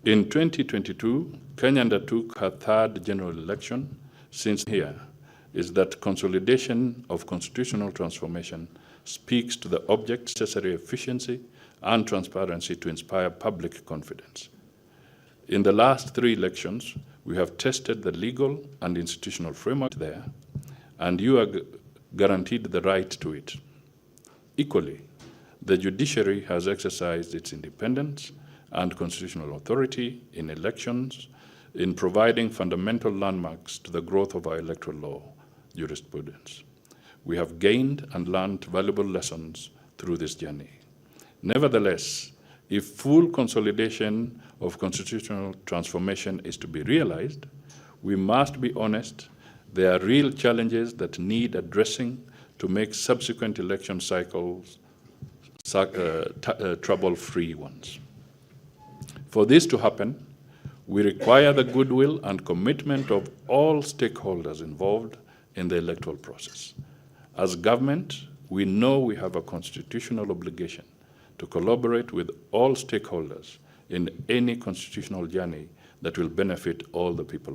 In 2022, Kenya undertook her third general election. Since here is that consolidation of constitutional transformation speaks to the object necessary efficiency and transparency to inspire public confidence. In the last three elections, we have tested the legal and institutional framework there, and you are guaranteed the right to it. Equally, the judiciary has exercised its independence and constitutional authority in elections in providing fundamental landmarks to the growth of our electoral law jurisprudence. We have gained and learned valuable lessons through this journey. Nevertheless, if full consolidation of constitutional transformation is to be realized, we must be honest, there are real challenges that need addressing to make subsequent election cycles trouble-free ones. For this to happen, we require the goodwill and commitment of all stakeholders involved in the electoral process. As government, we know we have a constitutional obligation to collaborate with all stakeholders in any constitutional journey that will benefit all the people.